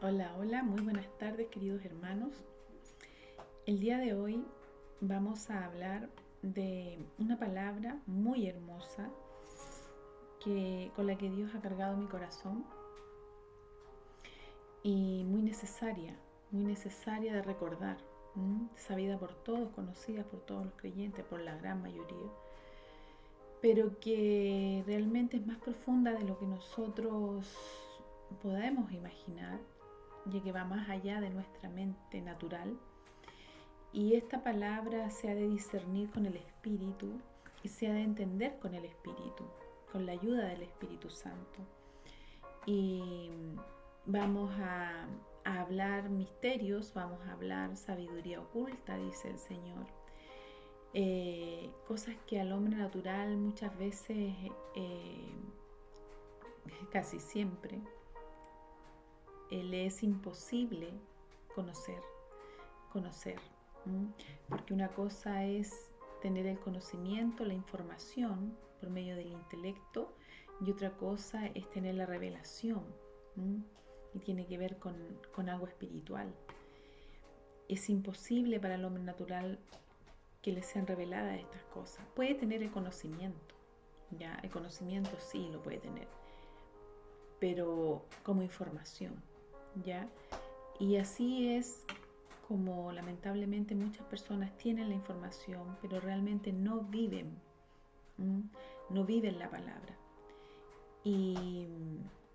Hola, hola, muy buenas tardes queridos hermanos. El día de hoy vamos a hablar de una palabra muy hermosa con la que Dios ha cargado mi corazón y muy necesaria de recordar, sabida por todos, conocida por todos los creyentes, por la gran mayoría, pero que realmente es más profunda de lo que nosotros podemos imaginar, ya que va más allá de nuestra mente natural. Y esta palabra se ha de discernir con el Espíritu y se ha de entender con el Espíritu, con la ayuda del Espíritu Santo. Y vamos a hablar misterios, vamos a hablar sabiduría oculta, dice el Señor. Cosas que al hombre natural muchas veces, casi siempre, le es imposible conocer. Porque una cosa es tener el conocimiento, la información por medio del intelecto, y otra cosa es tener la revelación, y tiene que ver con algo espiritual. Es imposible para el hombre natural que le sean reveladas estas cosas. Puede tener el conocimiento, ya, el conocimiento sí lo puede tener, pero como información, ya. Y así es como lamentablemente muchas personas tienen la información, pero realmente no viven la palabra y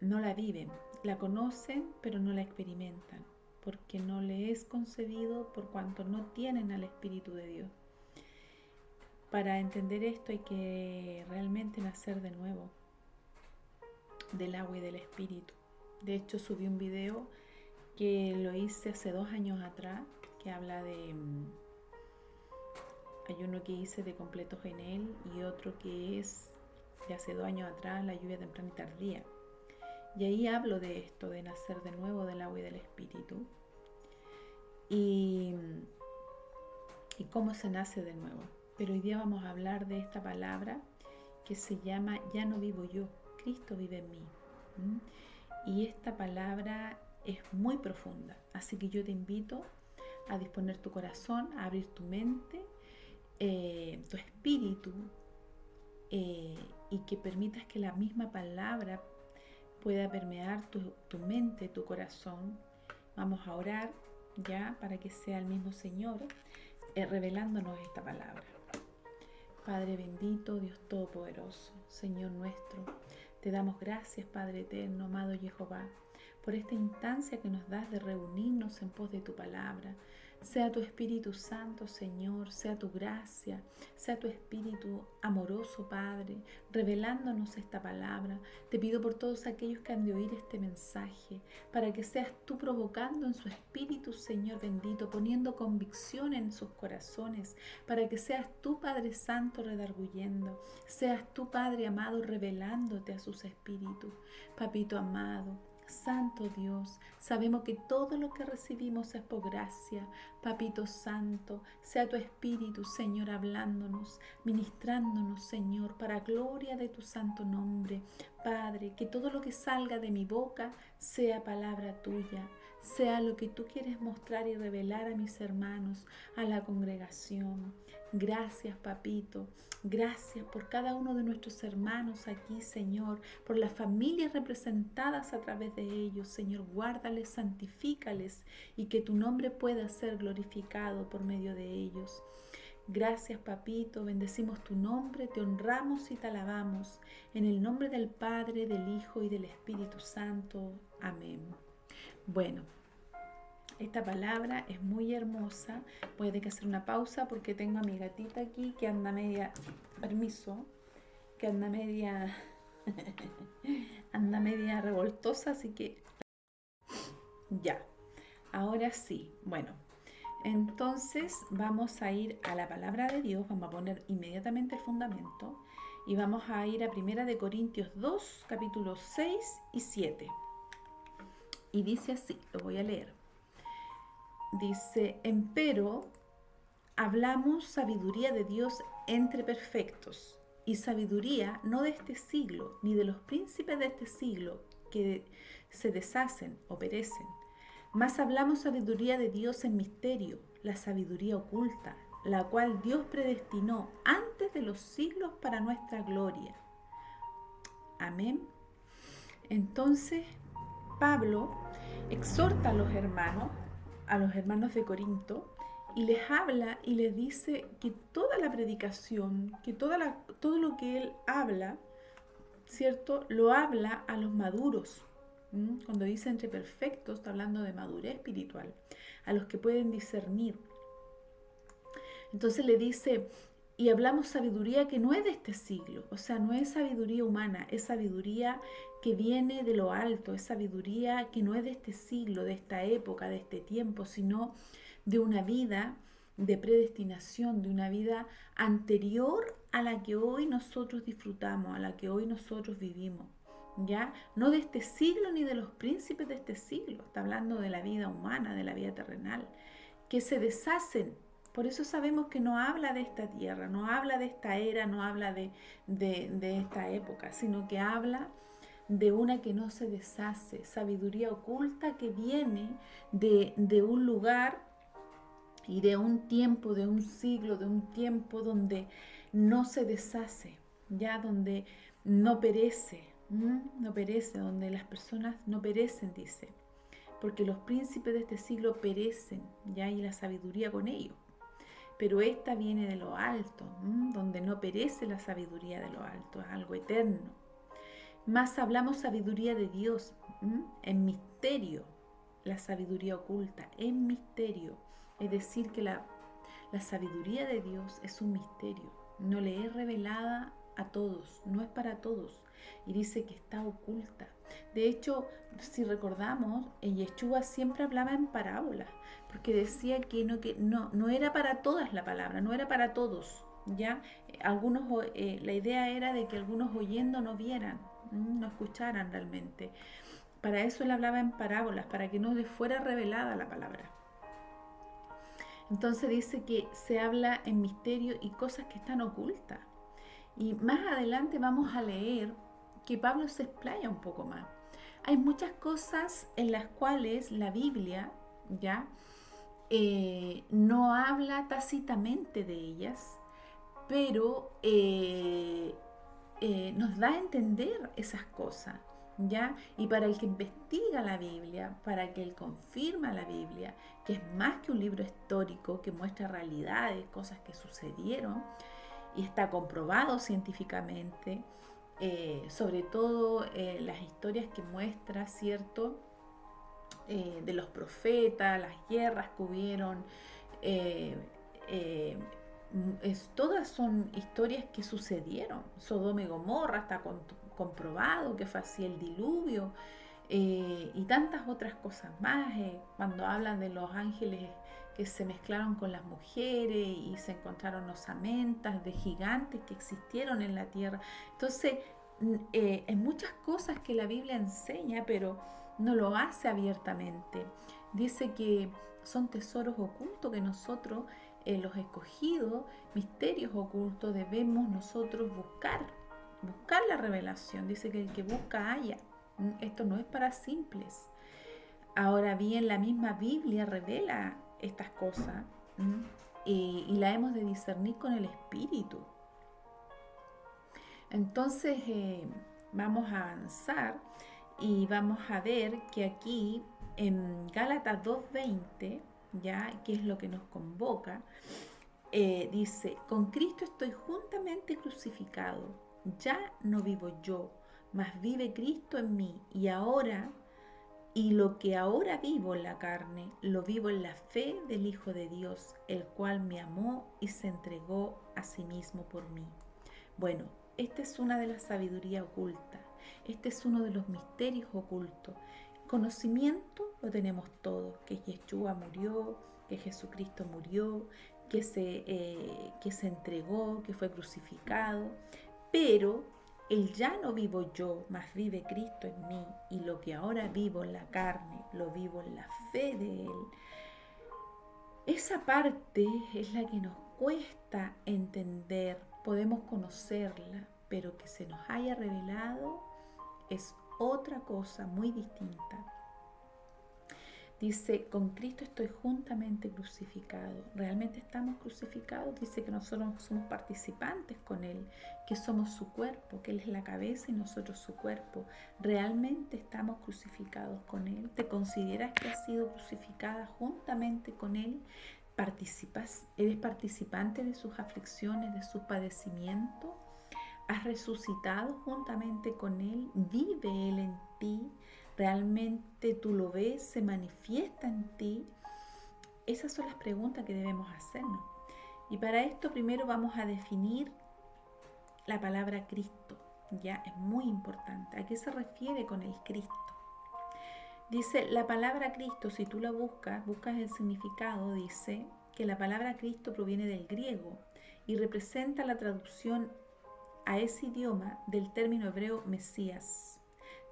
no la viven, la conocen, pero no la experimentan, porque no le es concedido por cuanto no tienen al Espíritu de Dios. Para entender esto hay que realmente nacer de nuevo, del agua y del Espíritu. De hecho, subí un video que lo hice hace 2 años atrás, que habla de... Hay uno que hice de completos en él y otro que es de hace 2 años atrás, la lluvia temprana y tardía. Y ahí hablo de esto, de nacer de nuevo del agua y del Espíritu. Y cómo se nace de nuevo. Pero hoy día vamos a hablar de esta palabra que se llama Ya no vivo yo, Cristo vive en mí. Y esta palabra es muy profunda, así que yo te invito a disponer tu corazón, a abrir tu mente, tu espíritu, y que permitas que la misma palabra pueda permear tu mente, tu corazón. Vamos a orar ya para que sea el mismo Señor revelándonos esta palabra. Padre bendito, Dios todopoderoso, Señor nuestro, te damos gracias, Padre eterno, amado Jehová, por esta instancia que nos das de reunirnos en pos de tu palabra. Sea tu Espíritu Santo, Señor, sea tu gracia, sea tu Espíritu amoroso, Padre, revelándonos esta palabra. Te pido por todos aquellos que han de oír este mensaje, para que seas tú provocando en su espíritu, Señor bendito, poniendo convicción en sus corazones, para que seas tú, Padre Santo, redarguyendo, seas tú, Padre amado, revelándote a sus espíritus. Papito amado, Santo Dios, sabemos que todo lo que recibimos es por gracia. Papito Santo, sea tu Espíritu, Señor, hablándonos, ministrándonos, Señor, para gloria de tu santo nombre. Padre, que todo lo que salga de mi boca sea palabra tuya, sea lo que tú quieres mostrar y revelar a mis hermanos, a la congregación. Gracias, Papito. Gracias por cada uno de nuestros hermanos aquí, Señor, por las familias representadas a través de ellos. Señor, guárdales, santifícales y que tu nombre pueda ser glorificado por medio de ellos. Gracias, Papito, bendecimos tu nombre, te honramos y te alabamos. En el nombre del Padre, del Hijo y del Espíritu Santo. Amén. Bueno, esta palabra es muy hermosa. Voy a tener que hacer una pausa porque tengo a mi gatita aquí que anda media... Permiso. Que anda media... anda media revoltosa, así que... Ya. Ahora sí. Bueno. Entonces vamos a ir a la palabra de Dios, vamos a poner inmediatamente el fundamento y vamos a ir a 1 Corintios 2, capítulos 6 y 7. Y dice así, lo voy a leer. Dice, empero hablamos sabiduría de Dios entre perfectos, y sabiduría no de este siglo, ni de los príncipes de este siglo que se deshacen o perecen, Mas hablamos sabiduría de Dios en misterio, la sabiduría oculta, la cual Dios predestinó antes de los siglos para nuestra gloria. Amén. Entonces, Pablo exhorta a los hermanos de Corinto, y les habla y les dice que toda la predicación, que todo lo que él habla, ¿cierto? Lo habla a los maduros. Cuando dice entre perfectos, está hablando de madurez espiritual, a los que pueden discernir. Entonces le dice, y hablamos sabiduría que no es de este siglo, o sea, no es sabiduría humana, es sabiduría que viene de lo alto, es sabiduría que no es de este siglo, de esta época, de este tiempo, sino de una vida de predestinación, de una vida anterior a la que hoy nosotros disfrutamos, a la que hoy nosotros vivimos. ¿Ya? No de este siglo ni de los príncipes de este siglo, está hablando de la vida humana, de la vida terrenal, que se deshacen. Por eso sabemos que no habla de esta tierra, no habla de esta era, no habla de esta época, sino que habla de una que no se deshace, sabiduría oculta que viene de un lugar y de un tiempo, de un siglo, de un tiempo donde no se deshace, ya donde no perece, no perece, donde las personas no perecen, dice, porque los príncipes de este siglo perecen, ya, y la sabiduría con ellos. Pero esta viene de lo alto, donde no perece la sabiduría de lo alto, es algo eterno. Más hablamos sabiduría de Dios, en misterio, la sabiduría oculta, en misterio. Es decir, que la sabiduría de Dios es un misterio, no le es revelada a todos, no es para todos. Y dice que está oculta. De hecho, si recordamos, Yeshua siempre hablaba en parábolas, porque decía que no era para todas la palabra, no era para todos. ¿Ya? Algunos, la idea era de que algunos oyendo no vieran, no escucharan realmente. Para eso él hablaba en parábolas, para que no les fuera revelada la palabra. Entonces dice que se habla en misterio y cosas que están ocultas. Y más adelante vamos a leer que Pablo se explaya un poco más. Hay muchas cosas en las cuales la Biblia ya no habla tácitamente de ellas, pero nos da a entender esas cosas, ¿ya? Y para el que investiga la Biblia, para el que confirma la Biblia, que es más que un libro histórico que muestra realidades, cosas que sucedieron, y está comprobado científicamente, sobre todo las historias que muestra, ¿cierto? De los profetas, las guerras que hubieron, eh, eh, todas son historias que sucedieron. Sodoma y Gomorra está comprobado que fue así el diluvio, y tantas otras cosas más, cuando hablan de los ángeles que se mezclaron con las mujeres y se encontraron osamentas de gigantes que existieron en la tierra. Entonces, hay muchas cosas que la Biblia enseña, pero no lo hace abiertamente. Dice que son tesoros ocultos que nosotros, los escogidos, misterios ocultos, debemos nosotros buscar la revelación. Dice que el que busca halla. Esto no es para simples. Ahora bien, la misma Biblia revela estas cosas, y la hemos de discernir con el Espíritu. Entonces vamos a avanzar y vamos a ver que aquí en Gálatas 2:20, ya, que es lo que nos convoca, dice: con Cristo estoy juntamente crucificado, ya no vivo yo, mas vive Cristo en mí, y lo que ahora vivo en la carne, lo vivo en la fe del Hijo de Dios, el cual me amó y se entregó a sí mismo por mí. Bueno, esta es una de las sabidurías ocultas, este es uno de los misterios ocultos. Conocimiento lo tenemos todos, que Yeshua murió, que Jesucristo murió, que se entregó, que fue crucificado, pero el ya no vivo yo, mas vive Cristo en mí, y lo que ahora vivo en la carne, lo vivo en la fe de Él. Esa parte es la que nos cuesta entender, podemos conocerla, pero que se nos haya revelado es otra cosa muy distinta. Dice, con Cristo estoy juntamente crucificado. ¿Realmente estamos crucificados? Dice que nosotros somos participantes con Él, que somos su cuerpo, que Él es la cabeza y nosotros su cuerpo. ¿Realmente estamos crucificados con Él? ¿Te consideras que has sido crucificada juntamente con Él? ¿Eres participante de sus aflicciones, de sus padecimientos? ¿Has resucitado juntamente con Él? ¿Vive Él en ti? ¿Realmente tú lo ves? ¿Se manifiesta en ti? Esas son las preguntas que debemos hacernos. Y para esto primero vamos a definir la palabra Cristo. Ya es muy importante. ¿A qué se refiere con el Cristo? Dice, la palabra Cristo, si tú la buscas el significado, dice que la palabra Cristo proviene del griego y representa la traducción a ese idioma del término hebreo Mesías,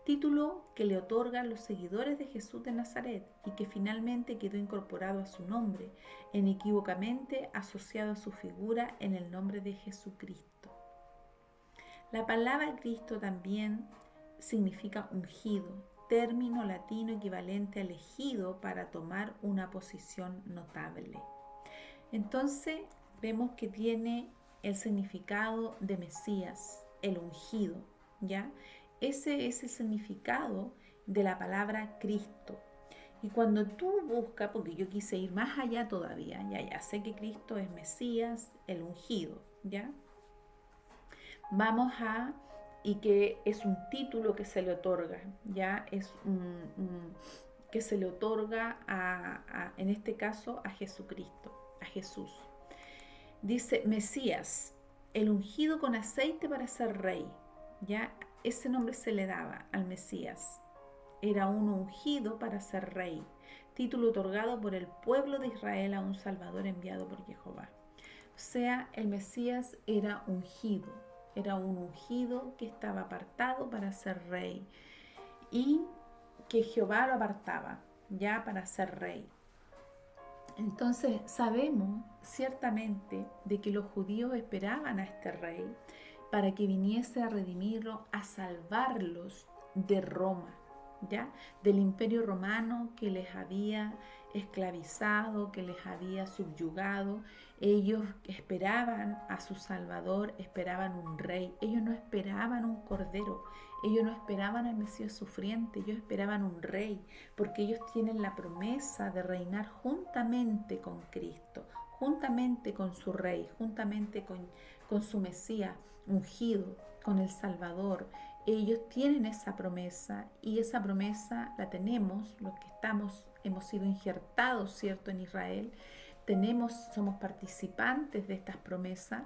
título que le otorgan los seguidores de Jesús de Nazaret y que finalmente quedó incorporado a su nombre, inequívocamente asociado a su figura en el nombre de Jesucristo. La palabra Cristo también significa ungido, término latino equivalente a elegido para tomar una posición notable. Entonces vemos que tiene el significado de Mesías, el ungido, ¿ya? Ese es el significado de la palabra Cristo. Y cuando tú buscas, porque yo quise ir más allá todavía, ya sé que Cristo es Mesías, el ungido, ¿ya? Y que es un título que se le otorga, ¿ya? Es que se le otorga en este caso a Jesucristo, a Jesús. Dice Mesías, el ungido con aceite para ser rey, ¿ya? Ese nombre se le daba al Mesías. Era un ungido para ser rey, título otorgado por el pueblo de Israel a un Salvador enviado por Jehová. O sea, el Mesías era ungido, era un ungido que estaba apartado para ser rey y que Jehová lo apartaba ya para ser rey. Entonces sabemos ciertamente de que los judíos esperaban a este rey para que viniese a redimirlos, a salvarlos de Roma, ¿ya? Del imperio romano que les había esclavizado, que les había subyugado. Ellos esperaban a su Salvador, esperaban un rey. Ellos no esperaban un cordero, ellos no esperaban al Mesías sufriente, ellos esperaban un rey, porque ellos tienen la promesa de reinar juntamente con Cristo, juntamente con su rey, juntamente con su Mesías ungido, con el Salvador. Ellos tienen esa promesa y esa promesa la tenemos, los que hemos sido injertados, ¿cierto?, en Israel. Somos participantes de estas promesas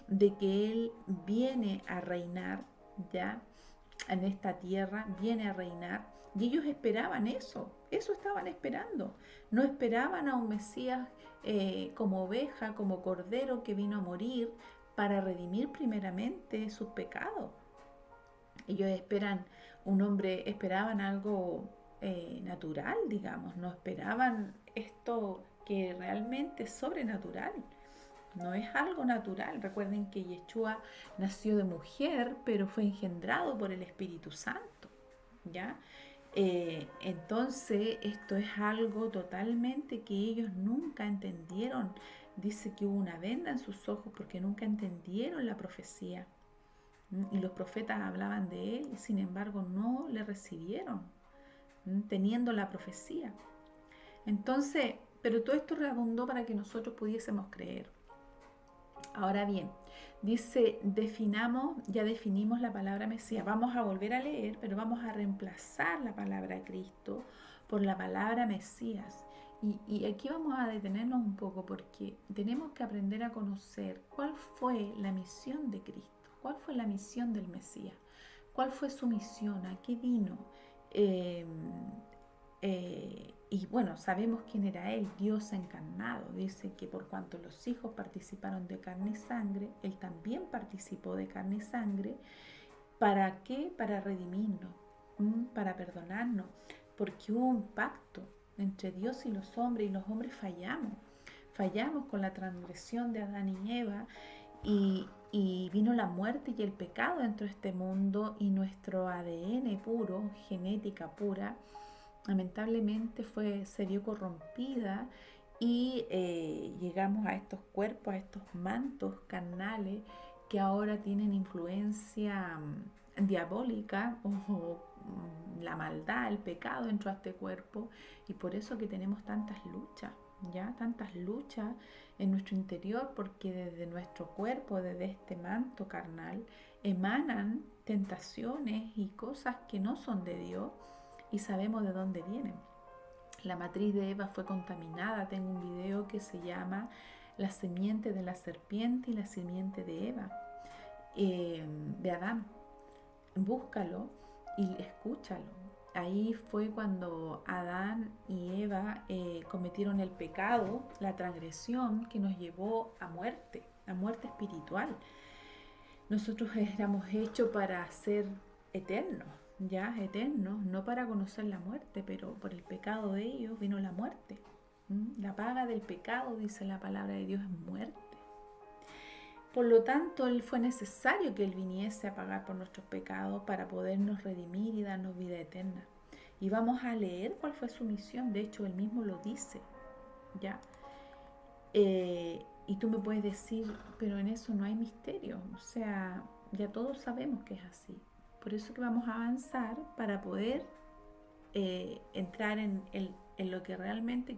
de que Él viene a reinar, ¿ya?, en esta tierra, viene a reinar. Y ellos esperaban eso estaban esperando. No esperaban a un Mesías como oveja, como cordero que vino a morir para redimir primeramente sus pecados. Ellos esperaban algo natural, digamos, no esperaban esto que realmente es sobrenatural. No es algo natural. Recuerden que Yeshua nació de mujer, pero fue engendrado por el Espíritu Santo, ¿ya? Entonces, esto es algo totalmente que ellos nunca entendieron. Dice que hubo una venda en sus ojos porque nunca entendieron la profecía. Y los profetas hablaban de él y sin embargo no le recibieron, teniendo la profecía. Entonces, pero todo esto redundó para que nosotros pudiésemos creer. Ahora bien, dice, ya definimos la palabra Mesías. Vamos a volver a leer, pero vamos a reemplazar la palabra Cristo por la palabra Mesías. Y aquí vamos a detenernos un poco porque tenemos que aprender a conocer cuál fue la misión de Cristo, cuál fue la misión del Mesías, cuál fue su misión, a qué vino. Y bueno, sabemos quién era Él, Dios encarnado. Dice que por cuanto los hijos participaron de carne y sangre, Él también participó de carne y sangre. ¿Para qué? Para redimirnos, para perdonarnos, porque hubo un pacto entre Dios y los hombres fallamos con la transgresión de Adán y Eva y vino la muerte y el pecado dentro de este mundo y nuestro ADN puro, genética pura, lamentablemente se vio corrompida y llegamos a estos cuerpos, a estos mantos carnales que ahora tienen influencia diabólica o la maldad, el pecado dentro de este cuerpo, y por eso que tenemos tantas luchas, ya tantas luchas en nuestro interior, porque desde nuestro cuerpo, desde este manto carnal, emanan tentaciones y cosas que no son de Dios y sabemos de dónde vienen. La matriz de Eva fue contaminada. Tengo un video que se llama La simiente de la serpiente y la simiente de Eva, de Adán. Búscalo y escúchalo. Ahí fue cuando Adán y Eva cometieron el pecado, la transgresión que nos llevó a muerte espiritual. Nosotros éramos hechos para ser eternos, ya eternos, no para conocer la muerte, pero por el pecado de ellos vino la muerte. La paga del pecado, dice la palabra de Dios, es muerte. Por lo tanto, fue necesario que Él viniese a pagar por nuestros pecados para podernos redimir y darnos vida eterna. Y vamos a leer cuál fue su misión. De hecho, Él mismo lo dice, ¿ya? Y tú me puedes decir, pero en eso no hay misterio. O sea, ya todos sabemos que es así. Por eso que vamos a avanzar para poder entrar en lo que realmente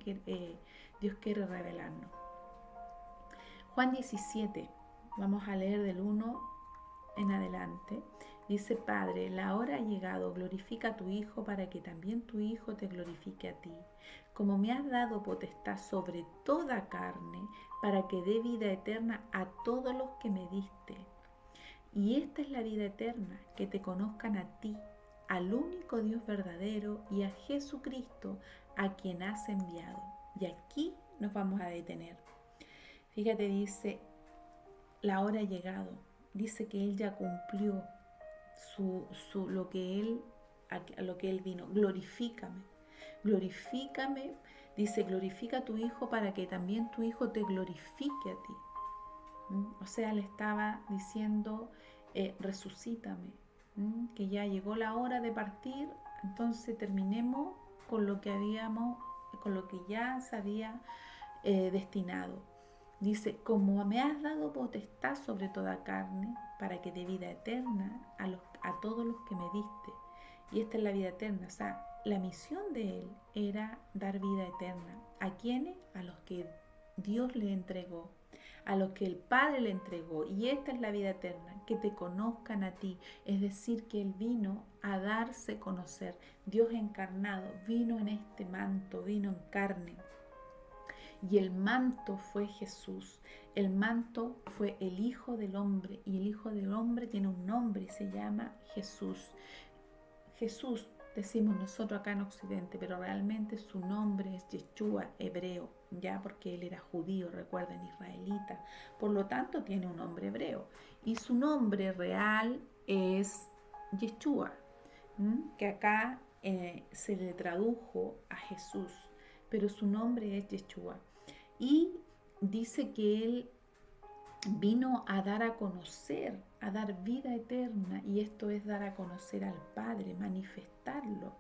Dios quiere revelarnos. Juan 17, vamos a leer del 1 en adelante. Dice: Padre, la hora ha llegado, glorifica a tu Hijo para que también tu Hijo te glorifique a ti. Como me has dado potestad sobre toda carne, para que dé vida eterna a todos los que me diste. Y esta es la vida eterna, que te conozcan a ti, al único Dios verdadero, y a Jesucristo, a quien has enviado. Y aquí nos vamos a detener. Fíjate, dice, la hora ha llegado. Dice que Él ya cumplió lo que Él vino. Glorifícame. Glorifícame. Dice, glorifica a tu Hijo para que también tu Hijo te glorifique a ti. O sea, le estaba diciendo, resucítame, que ya llegó la hora de partir, entonces terminemos con lo que ya se había destinado. Dice: como me has dado potestad sobre toda carne, para que dé vida eterna a todos los que me diste. Y esta es la vida eterna. O sea, la misión de Él era dar vida eterna. ¿A quiénes? A los que Dios le entregó, a los que el Padre le entregó. Y esta es la vida eterna, que te conozcan a ti. Es decir, que Él vino a darse conocer. Dios encarnado vino en este manto, vino en carne. Y el manto fue Jesús. El manto fue el Hijo del Hombre. Y el Hijo del Hombre tiene un nombre y se llama Jesús. Jesús decimos nosotros acá en Occidente, pero realmente su nombre es Yeshua, hebreo, ya, porque él era judío, recuerden, israelita. Por lo tanto tiene un nombre hebreo. Y su nombre real es Yeshua, que acá se le tradujo a Jesús, pero su nombre es Yeshua. Y dice que Él vino a dar a conocer, a dar vida eterna, y esto es dar a conocer al Padre, manifestarlo.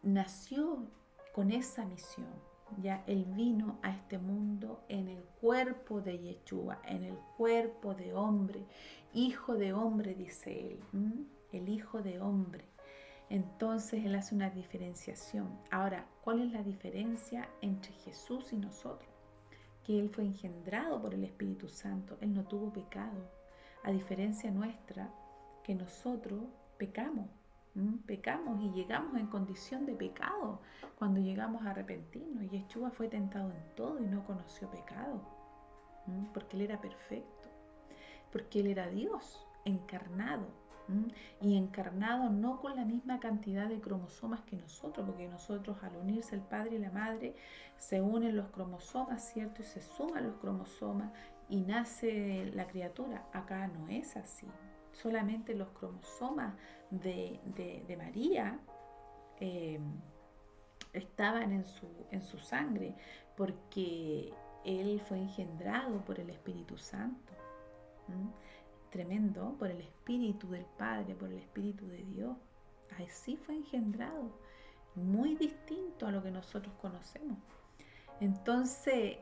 Nació con esa misión. Ya Él vino a este mundo en el cuerpo de Yeshua, en el cuerpo de hombre, hijo de hombre, dice Él, el hijo de hombre. Entonces Él hace una diferenciación. Ahora, ¿cuál es la diferencia entre Jesús y nosotros? Que Él fue engendrado por el Espíritu Santo. Él no tuvo pecado. A diferencia nuestra, que nosotros pecamos. Pecamos y llegamos en condición de pecado cuando llegamos a arrepentirnos. Y Yeshua fue tentado en todo y no conoció pecado. Porque Él era perfecto. Porque Él era Dios encarnado. Y encarnado no con la misma cantidad de cromosomas que nosotros, porque nosotros, al unirse el padre y la madre, se unen los cromosomas, ¿cierto? Y se suman los cromosomas y nace la criatura. Acá no es así. Solamente los cromosomas de María estaban en su sangre, porque Él fue engendrado por el Espíritu Santo. Tremendo, por el Espíritu del Padre, por el Espíritu de Dios. Así fue engendrado. muy distinto a lo que nosotros conocemos. Entonces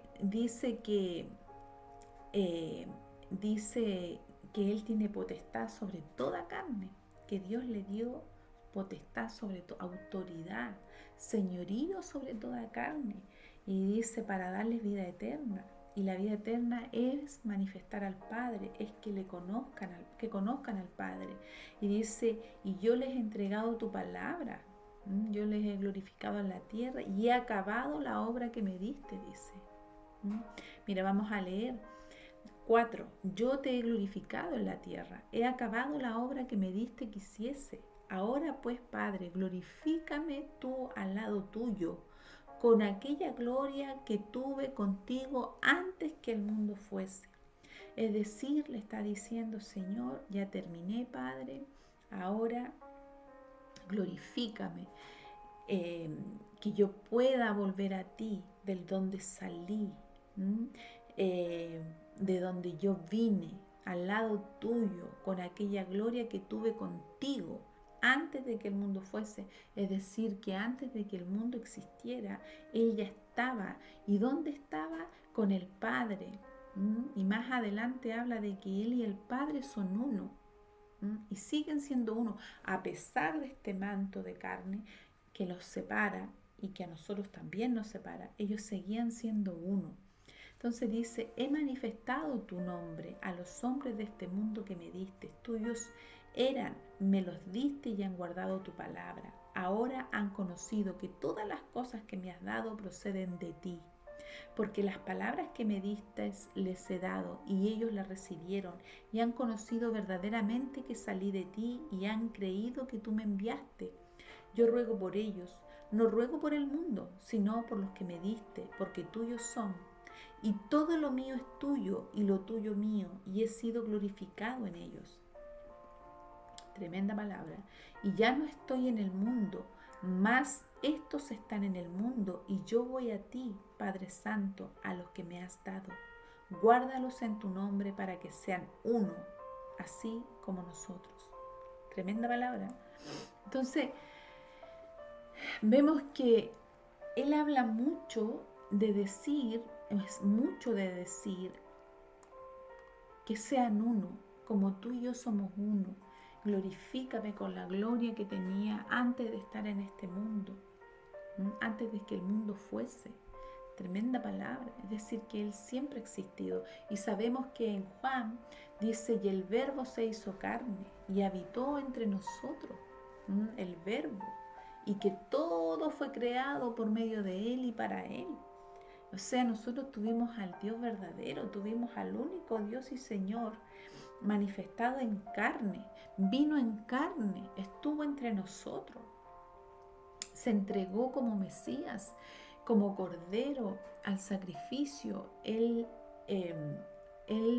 eh, dice que Él tiene potestad sobre toda carne, que Dios le dio potestad sobre autoridad, señorío sobre toda carne. Y dice para darles vida eterna. Y la vida eterna es manifestar al Padre, es que que conozcan al Padre. Y dice, y yo les he entregado tu palabra, yo les he glorificado en la tierra y he acabado la obra que me diste, dice. Mira, vamos a leer 4. Yo te he glorificado en la tierra, he acabado la obra que me diste que hiciese. Ahora pues, Padre, glorifícame tú al lado tuyo, con aquella gloria que tuve contigo antes que el mundo fuese. Es decir, le está diciendo, Señor, ya terminé, Padre, ahora glorifícame, que yo pueda volver a ti, del donde salí, de donde yo vine, al lado tuyo, con aquella gloria que tuve contigo antes de que el mundo fuese. Es decir, que antes de que el mundo existiera, Él ya estaba. ¿Y dónde estaba? Con el Padre. Y más adelante habla de que Él y el Padre son uno. Y siguen siendo uno, a pesar de este manto de carne que los separa y que a nosotros también nos separa. Ellos seguían siendo uno. Entonces dice, he manifestado tu nombre a los hombres de este mundo que me diste. Tuyos eran, me los diste y han guardado tu palabra. Ahora han conocido que todas las cosas que me has dado proceden de ti. Porque las palabras que me diste les he dado y ellos las recibieron y han conocido verdaderamente que salí de ti y han creído que tú me enviaste. Yo ruego por ellos, no ruego por el mundo, sino por los que me diste, porque tuyos son. Y todo lo mío es tuyo y lo tuyo mío, y he sido glorificado en ellos. Tremenda palabra. Y ya no estoy en el mundo, mas estos están en el mundo, y yo voy a ti, Padre Santo, a los que me has dado. Guárdalos en tu nombre para que sean uno, así como nosotros. Tremenda palabra. Entonces, vemos que Él habla mucho de decir, es mucho de decir, que sean uno, como tú y yo somos uno. Glorifícame con la gloria que tenía antes de estar en este mundo, antes de que el mundo fuese. Tremenda palabra, es decir, que Él siempre ha existido. Y sabemos que en Juan dice, y el verbo se hizo carne y habitó entre nosotros, el verbo, y que todo fue creado por medio de Él y para Él. O sea, nosotros tuvimos al Dios verdadero, tuvimos al único Dios y Señor manifestado en carne, vino en carne, estuvo entre nosotros, se entregó como Mesías, como Cordero al sacrificio. Él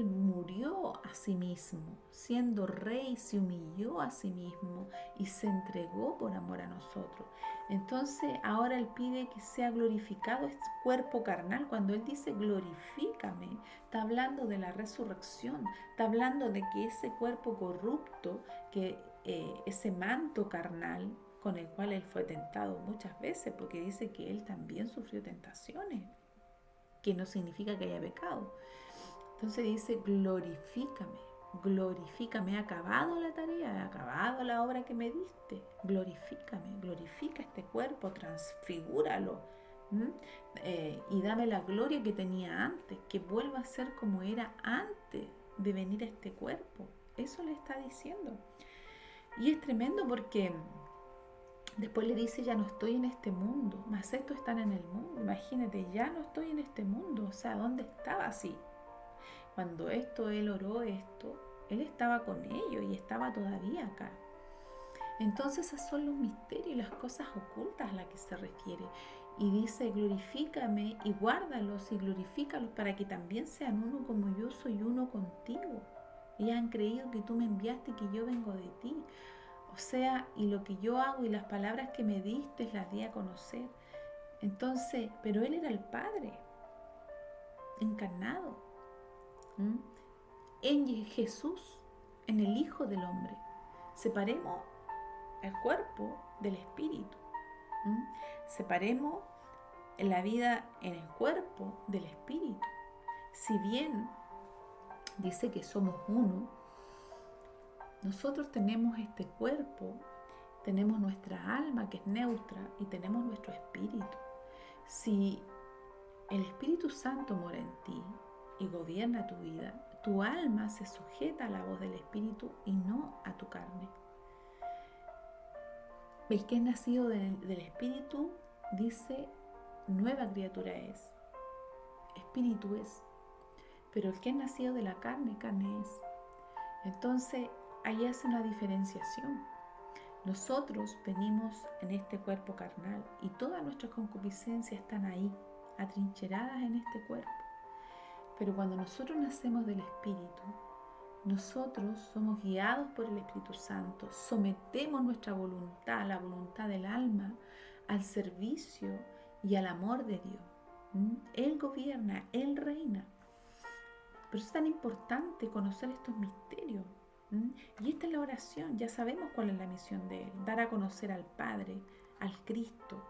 murió a sí mismo, siendo rey, se humilló a sí mismo y se entregó por amor a nosotros. Entonces ahora Él pide que sea glorificado este cuerpo carnal. Cuando Él dice glorifícame, está hablando de la resurrección, está hablando de que ese cuerpo corrupto, que ese manto carnal con el cual Él fue tentado muchas veces, porque dice que Él también sufrió tentaciones, que no significa que haya pecado. Entonces dice, glorifícame, he acabado la tarea, he acabado la obra que me diste, glorifícame, glorifica este cuerpo, transfigúralo, y dame la gloria que tenía antes, que vuelva a ser como era antes de venir a este cuerpo. Eso le está diciendo. Y es tremendo porque después le dice, ya no estoy en este mundo, mas estos están en el mundo. Imagínate, ya no estoy en este mundo, o sea, ¿dónde estaba así? Cuando Él oró esto, Él estaba con ellos y estaba todavía acá. Entonces esos son los misterios y las cosas ocultas a las que se refiere. Y dice, glorifícame y guárdalos y glorifícalos para que también sean uno como yo soy uno contigo. Y han creído que tú me enviaste y que yo vengo de ti. O sea, y lo que yo hago y las palabras que me diste las di a conocer. Entonces, pero Él era el Padre, encarnado. En Jesús, en el Hijo del Hombre. Separemos el cuerpo del espíritu. separemos la vida en el cuerpo del espíritu. Si bien dice que somos uno, nosotros tenemos este cuerpo, tenemos nuestra alma que es neutra y tenemos nuestro espíritu. Si el Espíritu Santo mora en ti y gobierna tu vida, tu alma se sujeta a la voz del Espíritu y no a tu carne. El que es nacido del Espíritu, dice, nueva criatura es, espíritu es. Pero el que es nacido de la carne, carne es. Entonces, ahí hace una diferenciación. Nosotros venimos en este cuerpo carnal y todas nuestras concupiscencias están ahí, atrincheradas en este cuerpo. Pero cuando nosotros nacemos del Espíritu, nosotros somos guiados por el Espíritu Santo, sometemos nuestra voluntad, la voluntad del alma, al servicio y al amor de Dios. Él gobierna, Él reina. Por eso es tan importante conocer estos misterios. Y esta es la oración, ya sabemos cuál es la misión de Él, dar a conocer al Padre, al Cristo,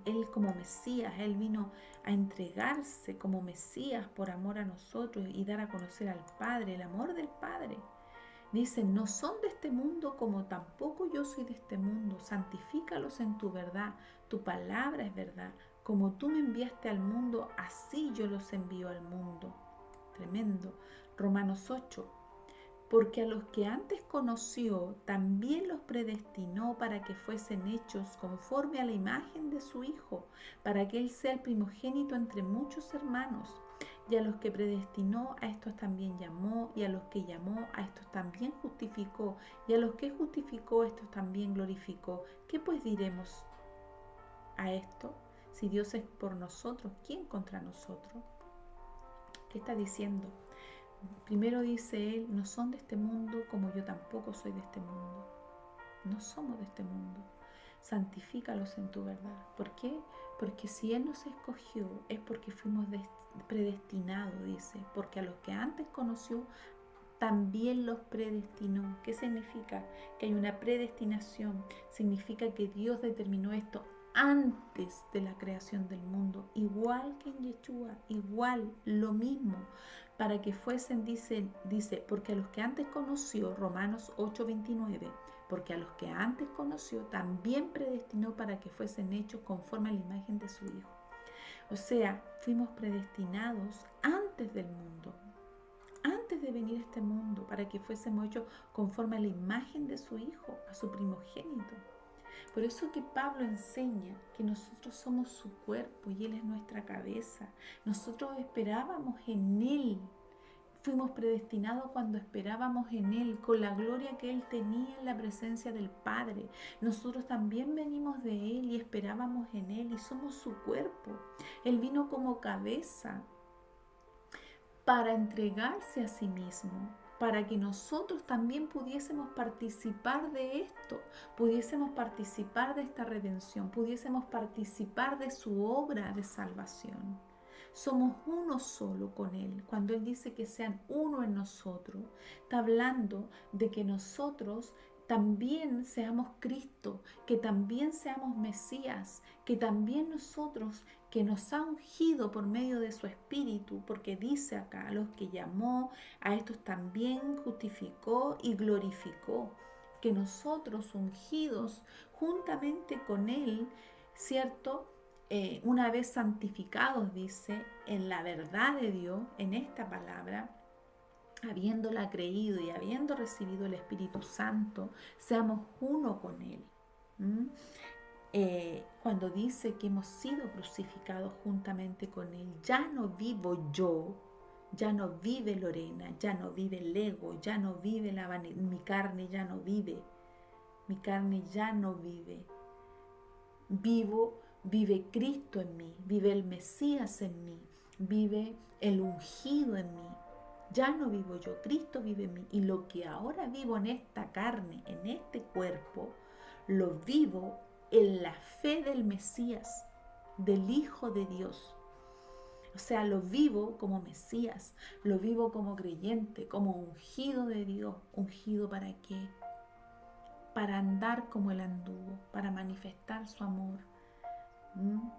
Él como Mesías. Él vino a entregarse como Mesías por amor a nosotros y dar a conocer al Padre, el amor del Padre. Dice, no son de este mundo como tampoco yo soy de este mundo, santifícalos en tu verdad, tu palabra es verdad, como tú me enviaste al mundo, así yo los envío al mundo. Tremendo. Romanos 8. Porque a los que antes conoció, también los predestinó para que fuesen hechos conforme a la imagen de su Hijo, para que Él sea el primogénito entre muchos hermanos. Y a los que predestinó, a estos también llamó, y a los que llamó, a estos también justificó, y a los que justificó, a estos también glorificó. ¿Qué pues diremos a esto? Si Dios es por nosotros, ¿quién contra nosotros? ¿Qué está diciendo? Primero dice Él, no son de este mundo como yo tampoco soy de este mundo. No somos de este mundo. Santifícalos en tu verdad. ¿Por qué? Porque si Él nos escogió es porque fuimos predestinados, dice. Porque a los que antes conoció, también los predestinó. ¿Qué significa? Que hay una predestinación. Significa que Dios determinó esto antes de la creación del mundo. Igual que en Yeshua, igual, lo mismo. Para que fuesen, dice, porque a los que antes conoció, Romanos 8:29, porque a los que antes conoció, también predestinó para que fuesen hechos conforme a la imagen de su Hijo. O sea, fuimos predestinados antes del mundo, antes de venir a este mundo, para que fuésemos hechos conforme a la imagen de su Hijo, a su primogénito. Por eso que Pablo enseña que nosotros somos su cuerpo y Él es nuestra cabeza. Nosotros esperábamos en Él. Fuimos predestinados cuando esperábamos en Él, con la gloria que Él tenía en la presencia del Padre. Nosotros también venimos de Él y esperábamos en Él y somos su cuerpo. Él vino como cabeza para entregarse a sí mismo, para que nosotros también pudiésemos participar de esto, pudiésemos participar de esta redención, pudiésemos participar de su obra de salvación. Somos uno solo con Él. Cuando Él dice que sean uno en nosotros, está hablando de que nosotros también seamos Cristo, que también seamos Mesías, que también nosotros, que nos ha ungido por medio de su Espíritu, porque dice acá, a los que llamó, a estos también justificó y glorificó, que nosotros ungidos juntamente con Él, ¿cierto? Una vez santificados, dice, en la verdad de Dios, en esta palabra, habiéndola creído y habiendo recibido el Espíritu Santo, seamos uno con Él. Cuando dice que hemos sido crucificados juntamente con Él, ya no vivo yo, ya no vive Lorena, ya no vive el ego, ya no vive mi carne, ya no vive, mi carne ya no vive. Vive Cristo en mí, vive el Mesías en mí, vive el ungido en mí. Ya no vivo yo, Cristo vive en mí. Y lo que ahora vivo en esta carne, en este cuerpo, lo vivo en la fe del Mesías, del Hijo de Dios. O sea, lo vivo como Mesías, lo vivo como creyente, como ungido de Dios. ¿Ungido para qué? Para andar como Él anduvo, para manifestar su amor,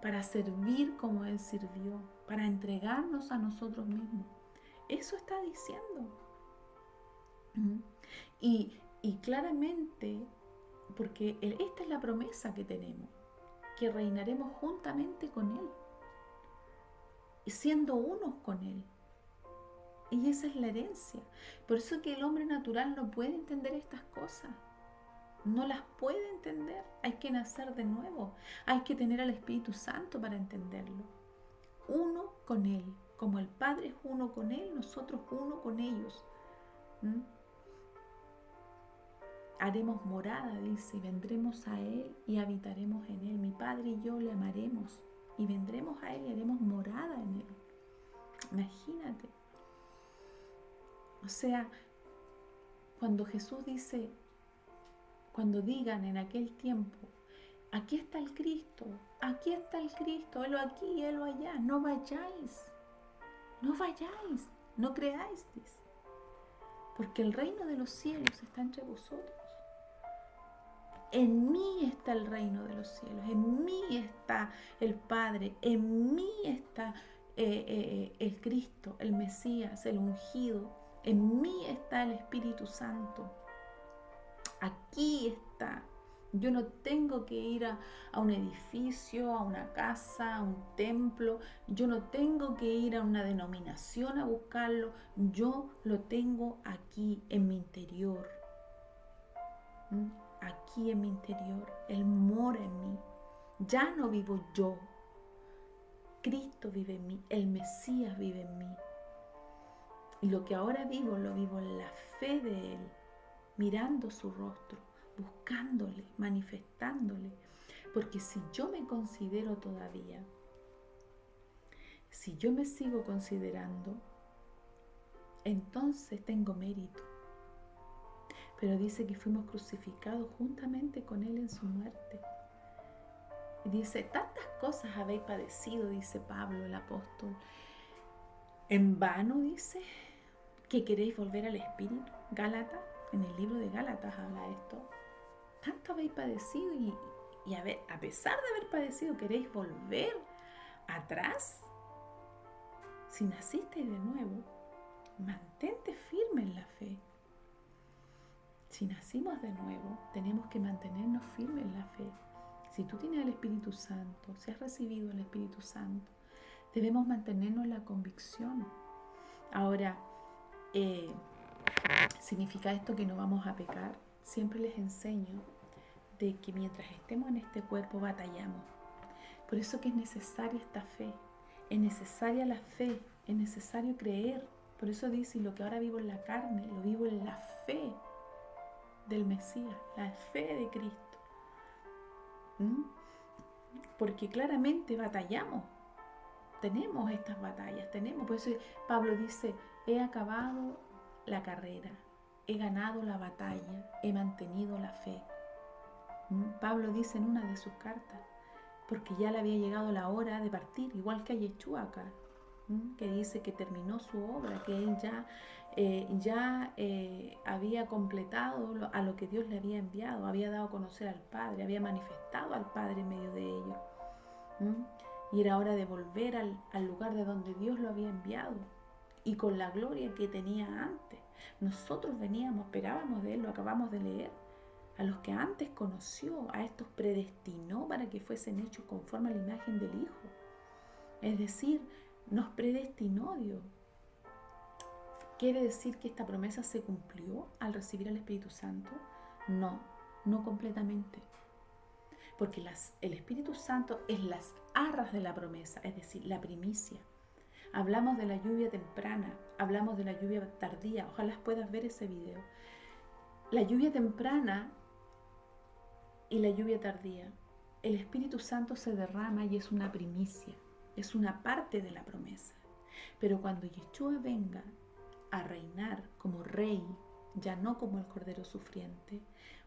para servir como Él sirvió, para entregarnos a nosotros mismos. Eso está diciendo. Y claramente, porque esta es la promesa que tenemos, que reinaremos juntamente con Él, siendo unos con Él. Y esa es la herencia. Por eso que el hombre natural no puede entender estas cosas. No las puede entender. Hay que nacer de nuevo. Hay que tener al Espíritu Santo para entenderlo. Uno con Él. Como el Padre es uno con Él, nosotros uno con ellos. Haremos morada, dice, y vendremos a Él y habitaremos en Él. Mi Padre y yo le amaremos y vendremos a Él y haremos morada en Él. Imagínate. O sea, cuando Jesús dice, cuando digan en aquel tiempo, aquí está el Cristo, helo aquí, helo allá, no vayáis, no creáis, dice, porque el reino de los cielos está entre vosotros. En mí está el reino de los cielos, en mí está el Padre, en mí está el Cristo, el Mesías, el ungido, en mí está el Espíritu Santo. Aquí está. Yo no tengo que ir a un edificio, a una casa, a un templo. Yo no tengo que ir a una denominación a buscarlo. Yo lo tengo aquí en mi interior. Aquí en mi interior. Él mora en mí. Ya no vivo yo. Cristo vive en mí. El Mesías vive en mí. Y lo que ahora vivo, lo vivo en la fe de Él. Mirando su rostro, buscándole, manifestándole. Porque si yo me considero todavía, si yo me sigo considerando, entonces tengo mérito. Pero dice que fuimos crucificados juntamente con Él en su muerte. Y dice, tantas cosas habéis padecido, dice Pablo el apóstol. En vano, dice, que queréis volver al Espíritu. Gálatas. En el libro de Gálatas habla esto. Tanto habéis padecido y a pesar de haber padecido, ¿queréis volver atrás? Si nacisteis de nuevo, mantente firme en la fe. Si nacimos de nuevo, tenemos que mantenernos firmes en la fe. Si tú tienes el Espíritu Santo, si has recibido el Espíritu Santo, debemos mantenernos en la convicción. Ahora, ¿significa esto que no vamos a pecar? Siempre les enseño de que mientras estemos en este cuerpo batallamos. Por eso que es necesaria esta fe, es necesaria la fe, es necesario creer. Por eso dice, y lo que ahora vivo en la carne, lo vivo en la fe del Mesías, la fe de Cristo. Porque claramente batallamos, tenemos estas batallas, por eso Pablo dice, he acabado la carrera, he ganado la batalla, he mantenido la fe. Pablo dice en una de sus cartas, porque ya le había llegado la hora de partir, igual que a Yeshua acá, que dice que terminó su obra, que él ya había completado a lo que Dios le había enviado, había dado a conocer al Padre, había manifestado al Padre en medio de ellos. Y era hora de volver al lugar de donde Dios lo había enviado y con la gloria que tenía antes. Nosotros esperábamos de Él, lo acabamos de leer. A los que antes conoció, a estos predestinó para que fuesen hechos conforme a la imagen del Hijo. Es decir, nos predestinó Dios. ¿Quiere decir que esta promesa se cumplió al recibir al Espíritu Santo? No completamente. Porque el Espíritu Santo es las arras de la promesa, es decir, la primicia. Hablamos de la lluvia temprana, hablamos de la lluvia tardía. Ojalá puedas ver ese video. La lluvia temprana y la lluvia tardía. El Espíritu Santo se derrama y es una primicia, es una parte de la promesa. Pero cuando Yeshua venga a reinar como rey, ya no como el cordero sufriente,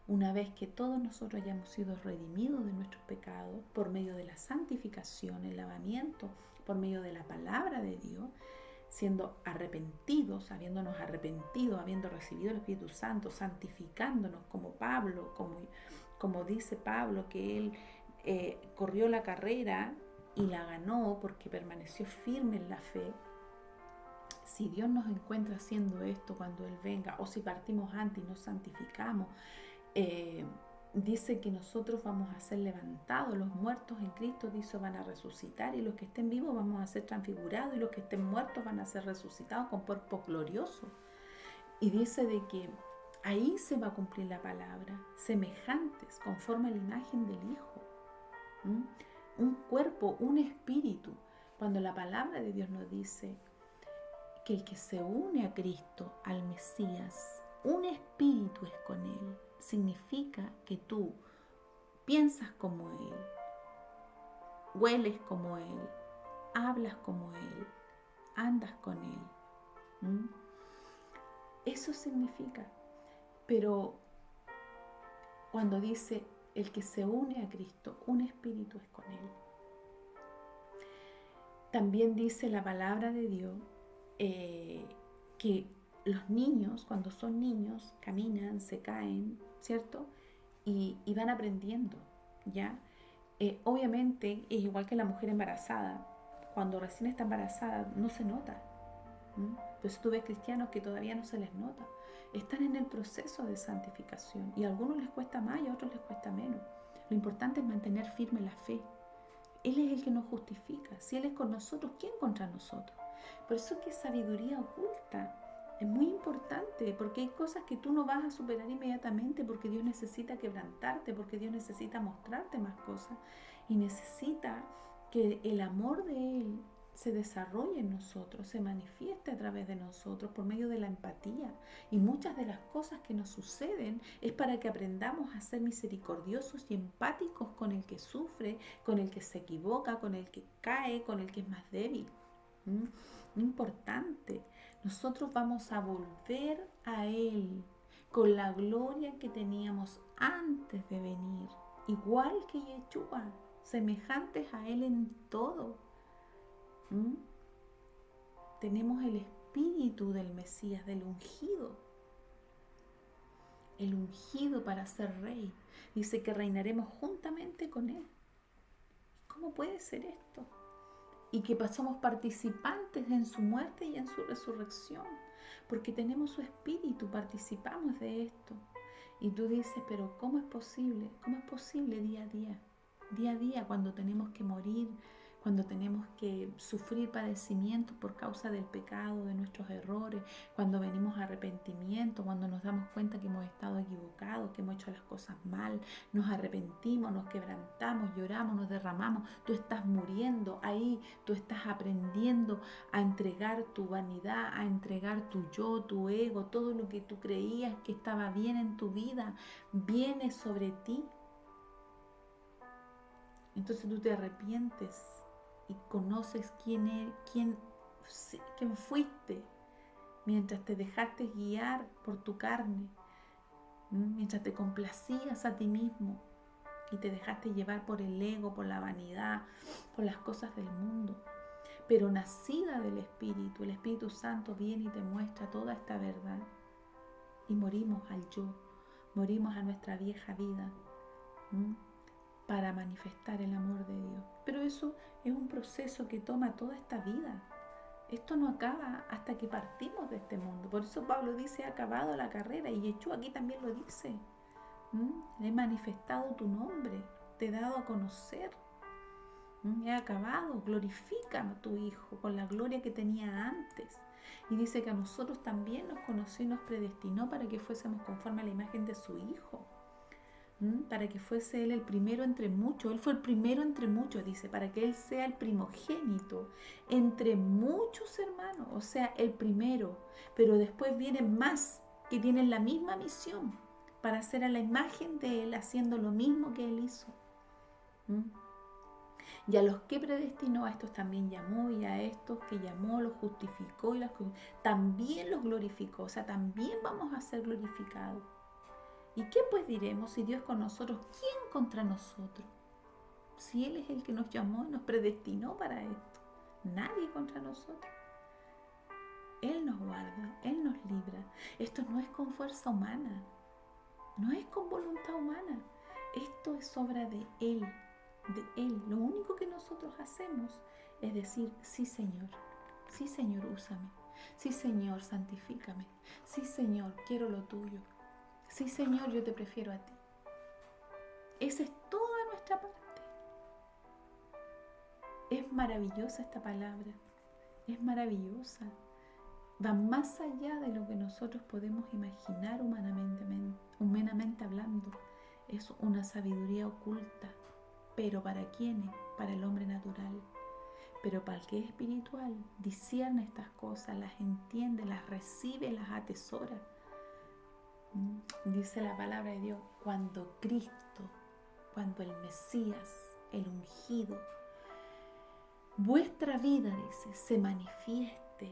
una vez que todos nosotros hayamos sido redimidos de nuestros pecados por medio de la santificación, el lavamiento, por medio de la palabra de Dios, siendo arrepentidos, habiéndonos arrepentido, habiendo recibido el Espíritu Santo, santificándonos como Pablo, como dice Pablo, que él corrió la carrera y la ganó porque permaneció firme en la fe, si Dios nos encuentra haciendo esto cuando Él venga, o si partimos antes y nos santificamos, dice que nosotros vamos a ser levantados, los muertos en Cristo, dice, van a resucitar, y los que estén vivos vamos a ser transfigurados, y los que estén muertos van a ser resucitados con cuerpos gloriosos. Y dice de que ahí se va a cumplir la palabra, semejantes, conforme a la imagen del Hijo. Un cuerpo, un espíritu. Cuando la palabra de Dios nos dice que el que se une a Cristo, al Mesías, un espíritu es con Él, significa que tú piensas como Él, hueles como Él, hablas como Él, andas con Él. Eso significa. Pero cuando dice el que se une a Cristo, un espíritu es con Él. También dice la palabra de Dios que los niños, cuando son niños, caminan, se caen, ¿cierto? Y van aprendiendo, ¿ya? Obviamente es igual que la mujer embarazada. Cuando recién está embarazada no se nota. Entonces tú ves cristianos que todavía no se les nota. Están en el proceso de santificación y a algunos les cuesta más y a otros les cuesta menos. Lo importante es mantener firme la fe. Él es el que nos justifica. Si Él es con nosotros, ¿quién contra nosotros? Por eso es que sabiduría oculta es muy importante, porque hay cosas que tú no vas a superar inmediatamente, porque Dios necesita quebrantarte, porque Dios necesita mostrarte más cosas y necesita que el amor de Él se desarrolle en nosotros, se manifieste a través de nosotros por medio de la empatía. Y muchas de las cosas que nos suceden es para que aprendamos a ser misericordiosos y empáticos con el que sufre, con el que se equivoca, con el que cae, con el que es más débil. Importante, nosotros vamos a volver a Él con la gloria que teníamos antes de venir, igual que Yeshua, semejantes a Él en todo. Tenemos el espíritu del Mesías, del ungido, el ungido para ser rey. Dice que reinaremos juntamente con Él. ¿Cómo puede ser esto? Y que somos participantes en su muerte y en su resurrección, porque tenemos su espíritu, participamos de esto. Y tú dices, pero ¿cómo es posible? ¿Cómo es posible día a día? Día a día, cuando tenemos que morir, cuando tenemos que sufrir padecimientos por causa del pecado, de nuestros errores, cuando venimos a arrepentimiento, cuando nos damos cuenta que hemos estado equivocados, que hemos hecho las cosas mal, nos arrepentimos, nos quebrantamos, lloramos, nos derramamos. Tú estás muriendo ahí, tú estás aprendiendo a entregar tu vanidad, a entregar tu yo, tu ego, todo lo que tú creías que estaba bien en tu vida, viene sobre ti. Entonces tú te arrepientes y conoces quién fuiste mientras te dejaste guiar por tu carne, mientras te complacías a ti mismo y te dejaste llevar por el ego, por la vanidad, por las cosas del mundo. Pero nacida del Espíritu, el Espíritu Santo viene y te muestra toda esta verdad. Y morimos al yo, morimos a nuestra vieja vida, para manifestar el amor de Dios. Pero eso es un proceso que toma toda esta vida. Esto no acaba hasta que partimos de este mundo. Por eso Pablo dice, ha acabado la carrera, y Yeshua aquí también lo dice. He manifestado tu nombre, te he dado a conocer. He acabado, glorifica a tu Hijo con la gloria que tenía antes. Y dice que a nosotros también nos conoció y nos predestinó para que fuésemos conforme a la imagen de su Hijo. Para que fuese Él el primero entre muchos. Él fue el primero entre muchos, dice, para que Él sea el primogénito entre muchos hermanos, o sea, el primero. Pero después vienen más que tienen la misma misión para hacer a la imagen de Él, haciendo lo mismo que Él hizo. Y a los que predestinó, a estos también llamó, y a estos que llamó los justificó, y también los glorificó. O sea, también vamos a ser glorificados. ¿Y qué pues diremos? Si Dios es con nosotros, ¿quién contra nosotros? Si Él es el que nos llamó y nos predestinó para esto, nadie contra nosotros. Él nos guarda, Él nos libra. Esto no es con fuerza humana, no es con voluntad humana. Esto es obra de Él. de Él. Lo único que nosotros hacemos es decir, sí Señor, úsame. Sí Señor, santifícame. Sí Señor, quiero lo tuyo. Sí Señor, yo te prefiero a ti. Esa es toda nuestra parte. Es maravillosa esta palabra. Es maravillosa. Va más allá de lo que nosotros podemos imaginar humanamente hablando. Es una sabiduría oculta. ¿Pero para quiénes? Para el hombre natural. Pero para el que es espiritual, discierne estas cosas, las entiende, las recibe, las atesora. Dice la palabra de Dios, cuando Cristo, cuando el Mesías, el ungido, vuestra vida, dice, se manifieste,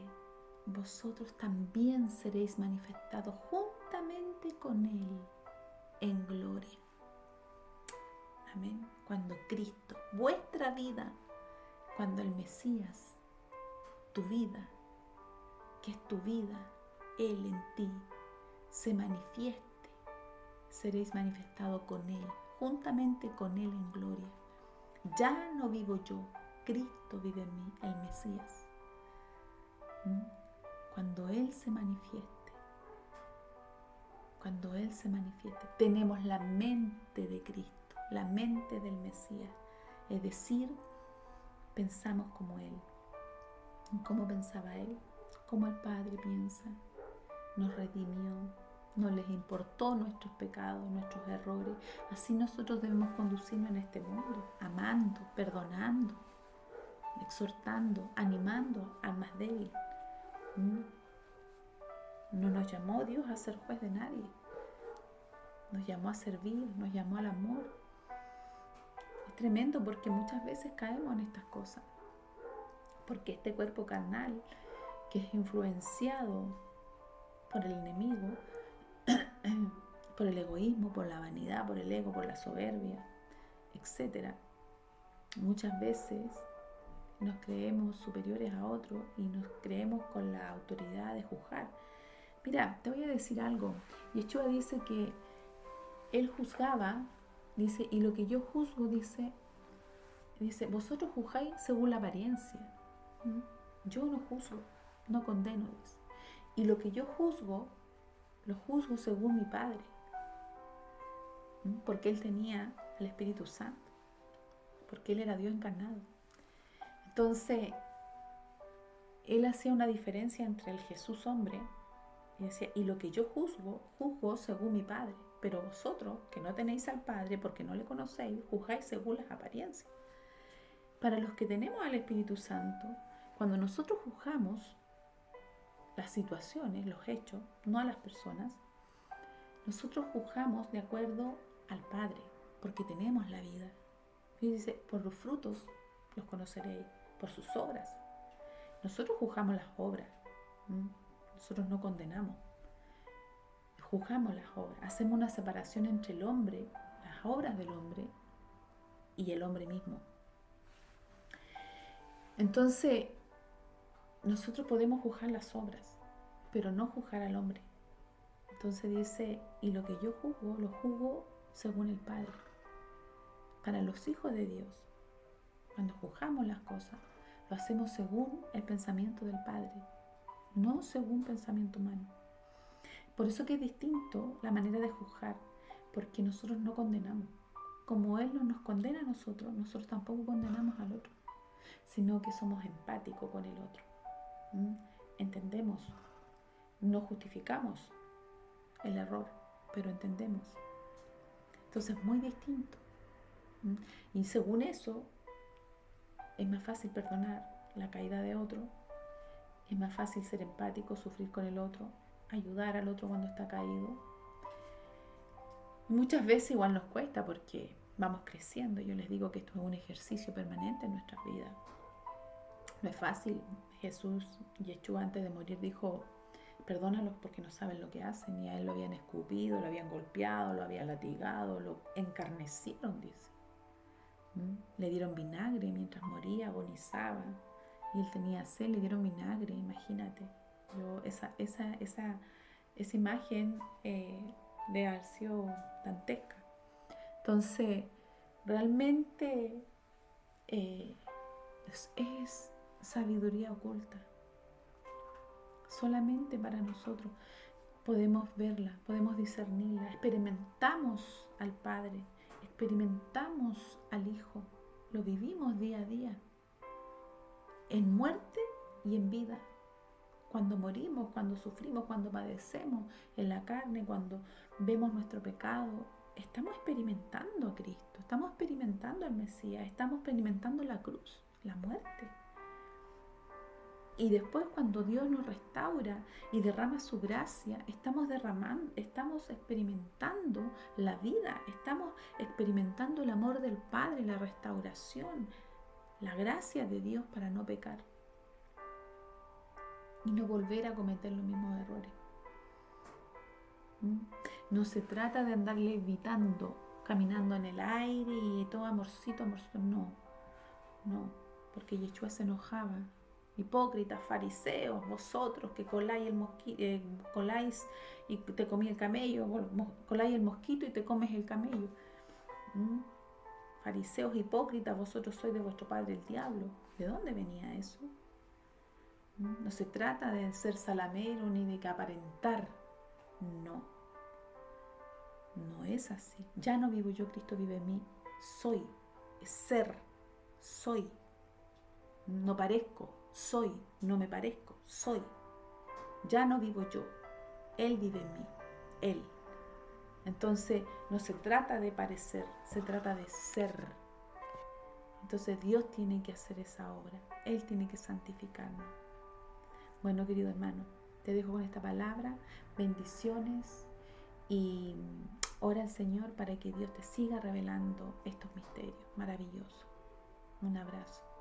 vosotros también seréis manifestados juntamente con Él en gloria. Amén. Cuando Cristo, vuestra vida, cuando el Mesías, tu vida, que es tu vida, Él en ti, se manifieste, seréis manifestados con Él, juntamente con Él en gloria. Ya no vivo yo, Cristo vive en mí, el Mesías. Cuando Él se manifieste, tenemos la mente de Cristo, la mente del Mesías. Es decir, pensamos como Él. ¿Cómo pensaba Él? Como el Padre piensa. Nos redimió, no les importó nuestros pecados, nuestros errores. Así nosotros debemos conducirnos en este mundo, amando, perdonando, exhortando, animando al más débil. No nos llamó Dios a ser juez de nadie. Nos llamó a servir, nos llamó al amor. Es tremendo porque muchas veces caemos en estas cosas. Porque este cuerpo carnal, que es influenciado por el enemigo, por el egoísmo, por la vanidad, por el ego, por la soberbia, etc. Muchas veces nos creemos superiores a otros y nos creemos con la autoridad de juzgar. Mira, te voy a decir algo. Yeshua dice que Él juzgaba, dice, y lo que yo juzgo, dice, vosotros juzgáis según la apariencia. Yo no juzgo, no condeno, dice. Y lo que yo juzgo, lo juzgo según mi Padre. Porque Él tenía el Espíritu Santo. Porque Él era Dios encarnado. Entonces, Él hacía una diferencia entre el Jesús hombre y decía, y lo que yo juzgo según mi Padre. Pero vosotros, que no tenéis al Padre porque no le conocéis, juzgáis según las apariencias. Para los que tenemos al Espíritu Santo, cuando nosotros juzgamos las situaciones, los hechos, no a las personas, nosotros juzgamos de acuerdo al Padre, porque tenemos la vida. Y dice, por los frutos los conoceréis, por sus obras. Nosotros juzgamos las obras, nosotros no condenamos. Juzgamos las obras, hacemos una separación entre el hombre, las obras del hombre y el hombre mismo. Entonces, nosotros podemos juzgar las obras, pero no juzgar al hombre. Entonces dice, y lo que yo juzgo, lo juzgo según el Padre. Para los hijos de Dios, cuando juzgamos las cosas, lo hacemos según el pensamiento del Padre, no según pensamiento humano. Por eso que es distinto la manera de juzgar, porque nosotros no condenamos. Como Él no nos condena a nosotros tampoco condenamos al otro, sino que somos empáticos con el otro. Entendemos, no justificamos el error, pero entendemos. Entonces es muy distinto. Y según eso, es más fácil perdonar la caída de otro, es más fácil ser empático, sufrir con el otro, ayudar al otro cuando está caído. Muchas veces igual nos cuesta porque vamos creciendo. Yo les digo que esto es un ejercicio permanente en nuestras vidas. No es fácil. Jesús, Yeshua, antes de morir dijo, perdónalos porque no saben lo que hacen. Y a Él lo habían escupido, lo habían golpeado, lo habían latigado, lo encarnecieron, dice. Le dieron vinagre mientras moría, agonizaba. Y Él tenía sed, le dieron vinagre, imagínate. Esa imagen de haber sido dantesca. Entonces, realmente es sabiduría oculta. Solamente para nosotros podemos verla, podemos discernirla. Experimentamos al Padre, experimentamos al Hijo, lo vivimos día a día, en muerte y en vida. Cuando morimos, cuando sufrimos, cuando padecemos en la carne, cuando vemos nuestro pecado, estamos experimentando a Cristo, estamos experimentando al Mesías, estamos experimentando la cruz, la muerte. Y después cuando Dios nos restaura y derrama su gracia, estamos experimentando la vida, estamos experimentando el amor del Padre, la restauración, la gracia de Dios para no pecar y no volver a cometer los mismos errores. No se trata de andar levitando, caminando en el aire y todo amorcito, amorcito. No, porque Yeshua se enojaba. Hipócritas, fariseos, vosotros que coláis y te comí el camello, coláis el mosquito y te comes el camello. Fariseos, hipócritas, vosotros sois de vuestro padre el diablo. ¿De dónde venía eso? No se trata de ser salamero ni de que aparentar. No es así. Ya no vivo yo, Cristo vive en mí. Soy, es ser, soy. No parezco, soy, no me parezco, soy. Ya no vivo yo, Él vive en mí, Él. Entonces no se trata de parecer, se trata de ser. Entonces Dios tiene que hacer esa obra, Él tiene que santificarnos. Bueno, querido hermano, te dejo con esta palabra, bendiciones y ora al Señor para que Dios te siga revelando estos misterios maravillosos. Un abrazo.